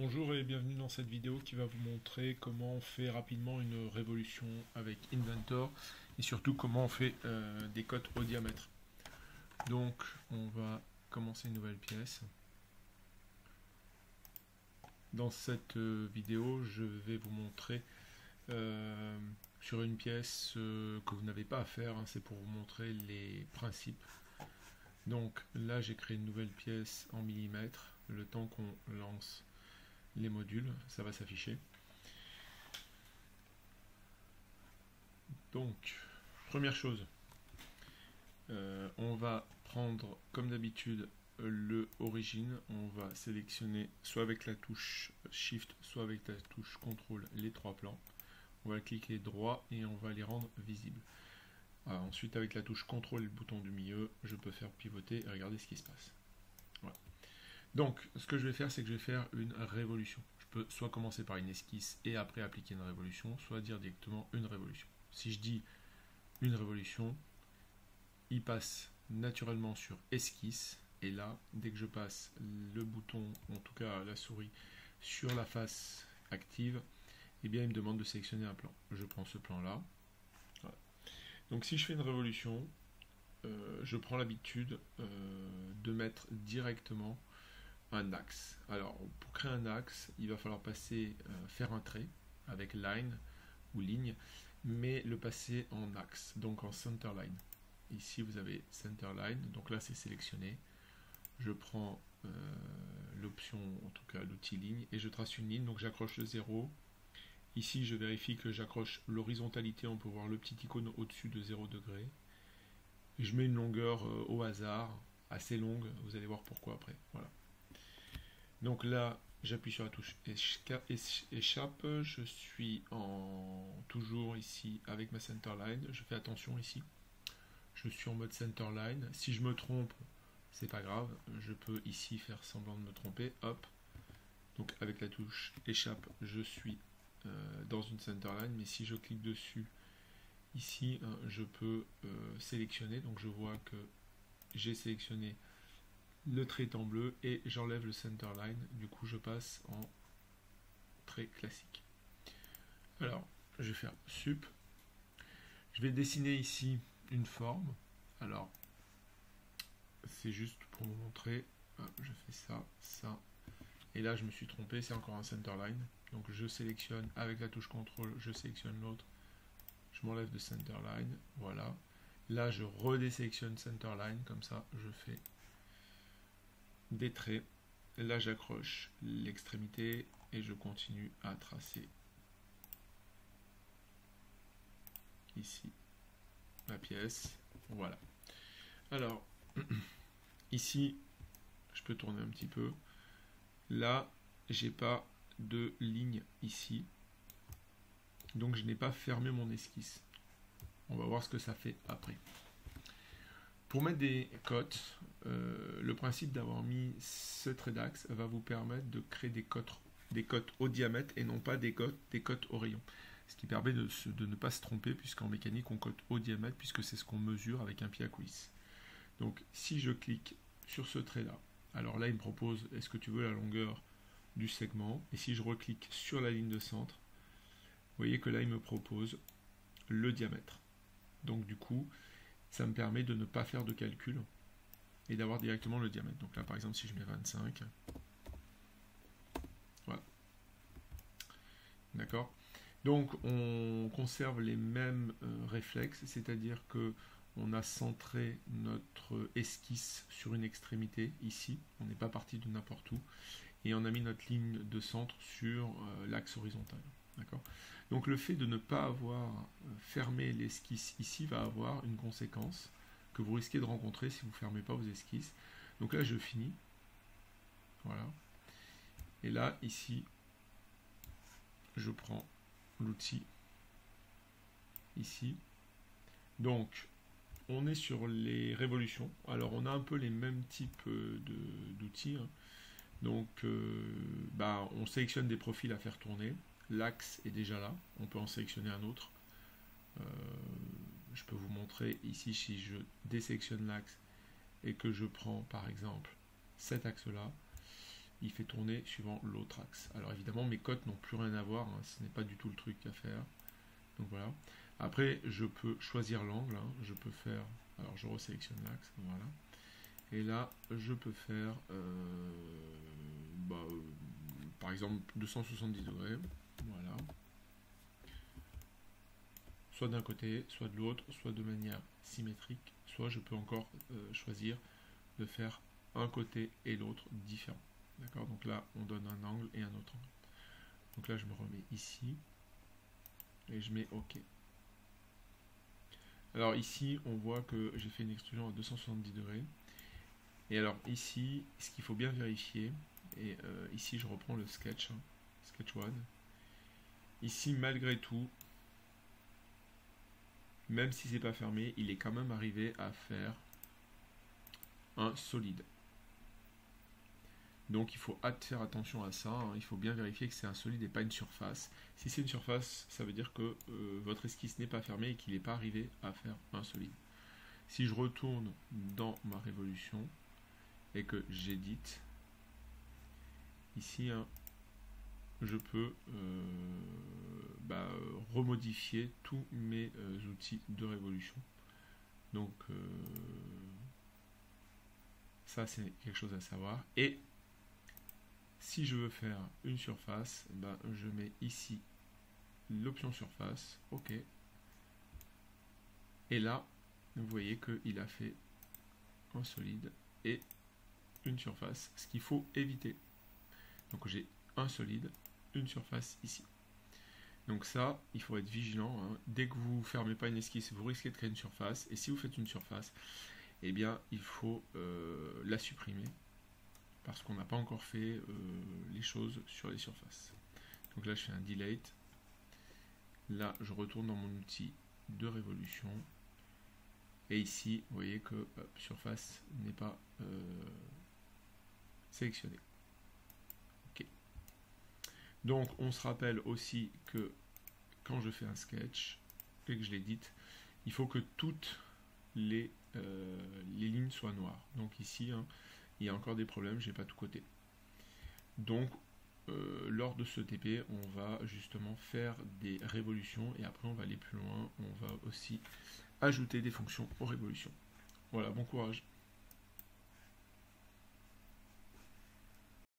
Bonjour et bienvenue dans cette vidéo qui va vous montrer comment on fait rapidement une révolution avec Inventor et surtout comment on fait des cotes au diamètre. Donc on va commencer une nouvelle pièce. Dans cette vidéo je vais vous montrer sur une pièce que vous n'avez pas à faire, hein, c'est pour vous montrer les principes. Donc là j'ai créé une nouvelle pièce en millimètres, le temps qu'on lance les modules, ça va s'afficher. Donc, première chose, on va prendre comme d'habitude le origine, on va sélectionner soit avec la touche Shift, soit avec la touche CTRL les trois plans. On va cliquer droit et on va les rendre visibles. Ensuite, avec la touche CTRL et le bouton du milieu, je peux faire pivoter et regarder ce qui se passe. Voilà. Donc, ce que je vais faire, c'est que je vais faire une révolution. Je peux soit commencer par une esquisse et après appliquer une révolution, soit dire directement une révolution. Si je dis une révolution, il passe naturellement sur esquisse, et là, dès que je passe le bouton, en tout cas la souris, sur la face active, eh bien, il me demande de sélectionner un plan. Je prends ce plan-là. Voilà. Donc, si je fais une révolution, je prends l'habitude de mettre directement un axe. Alors pour créer un axe, il va falloir faire un trait avec line ou ligne, mais le passer en axe, donc en center line. Ici vous avez center line, donc là c'est sélectionné. Je prends l'option, en tout cas l'outil ligne, et je trace une ligne, donc j'accroche le 0. Ici je vérifie que j'accroche l'horizontalité, on peut voir le petit icône au-dessus de 0 degré. Et je mets une longueur au hasard, assez longue, vous allez voir pourquoi après. Voilà. Donc là, j'appuie sur la touche échappe, je suis toujours ici avec ma centerline, je fais attention ici, je suis en mode centerline, si je me trompe, c'est pas grave, je peux ici faire semblant de me tromper, hop, donc avec la touche échappe, je suis dans une centerline, mais si je clique dessus, ici, hein, je peux sélectionner, donc je vois que j'ai sélectionné le trait est en bleu et j'enlève le centerline, du coup je passe en trait classique. Alors je vais faire sup, je vais dessiner ici une forme. Alors c'est juste pour vous montrer, je fais ça, ça, et là je me suis trompé, c'est encore un centerline, donc je sélectionne avec la touche CTRL, je sélectionne l'autre, je m'enlève de centerline, voilà, là je redésélectionne centerline, comme ça je fais des traits, là j'accroche l'extrémité et je continue à tracer ici la pièce, voilà. Alors ici je peux tourner un petit peu, là j'ai pas de ligne ici, donc je n'ai pas fermé mon esquisse. On va voir ce que ça fait après. Pour mettre des cotes, le principe d'avoir mis ce trait d'axe va vous permettre de créer des cotes au diamètre et non pas des cotes au rayon. Ce qui permet de ne pas se tromper, puisqu'en mécanique on cote au diamètre, puisque c'est ce qu'on mesure avec un pied à coulisse. Donc si je clique sur ce trait là, alors là il me propose est-ce que tu veux la longueur du segment, et si je reclique sur la ligne de centre, vous voyez que là il me propose le diamètre. Donc du coup ça me permet de ne pas faire de calcul et d'avoir directement le diamètre. Donc là par exemple si je mets 25, voilà, d'accord. Donc on conserve les mêmes réflexes, c'est-à-dire que on a centré notre esquisse sur une extrémité ici, on n'est pas parti de n'importe où, et on a mis notre ligne de centre sur l'axe horizontal. Donc le fait de ne pas avoir fermé l'esquisse ici va avoir une conséquence que vous risquez de rencontrer si vous ne fermez pas vos esquisses. Donc là je finis, voilà, et là ici je prends l'outil ici. Donc on est sur les révolutions, alors on a un peu les mêmes types d'outils, hein. Donc on sélectionne des profils à faire tourner. L'axe est déjà là, on peut en sélectionner un autre. Je peux vous montrer ici, si je désélectionne l'axe et que je prends par exemple cet axe là, il fait tourner suivant l'autre axe. Alors évidemment, mes cotes n'ont plus rien à voir, hein, ce n'est pas du tout le truc à faire. Donc voilà. Après, je peux choisir l'angle, hein, je peux faire, alors je resélectionne l'axe, voilà. Et là, je peux faire, par exemple, 270 degrés, voilà. Soit d'un côté, soit de l'autre, soit de manière symétrique, soit je peux encore choisir de faire un côté et l'autre différent. D'accord? Donc là, on donne un angle et un autre angle. Donc là, je me remets ici et je mets OK. Alors ici, on voit que j'ai fait une extrusion à 270 degrés. Et alors ici, ce qu'il faut bien vérifier, et ici je reprends le sketch, hein, sketch 1. Ici, malgré tout, même si c'est pas fermé, il est quand même arrivé à faire un solide. Donc il faut faire attention à ça, hein. Il faut bien vérifier que c'est un solide et pas une surface. Si c'est une surface, ça veut dire que votre esquisse n'est pas fermée et qu'il n'est pas arrivé à faire un solide. Si je retourne dans ma révolution et que j'édite, ici, hein, je peux remodifier tous mes outils de révolution. Donc ça c'est quelque chose à savoir. Et si je veux faire une surface, je mets ici l'option surface, OK. Et là, vous voyez qu'il a fait un solide et une surface, ce qu'il faut éviter. Donc j'ai un solide, une surface ici. Donc ça, il faut être vigilant, hein. Dès que vous ne fermez pas une esquisse, vous risquez de créer une surface. Et si vous faites une surface, eh bien, il faut la supprimer. Parce qu'on n'a pas encore fait les choses sur les surfaces. Donc là, je fais un delete. Là, je retourne dans mon outil de révolution. Et ici, vous voyez que surface n'est pas sélectionnée. OK. Donc, on se rappelle aussi que quand je fais un sketch et que je l'édite, il faut que toutes les lignes soient noires. Donc ici, hein, il y a encore des problèmes, j'ai pas tout codé. Donc, lors de ce TP, on va justement faire des révolutions et après on va aller plus loin, on va aussi ajouter des fonctions aux révolutions. Voilà, bon courage.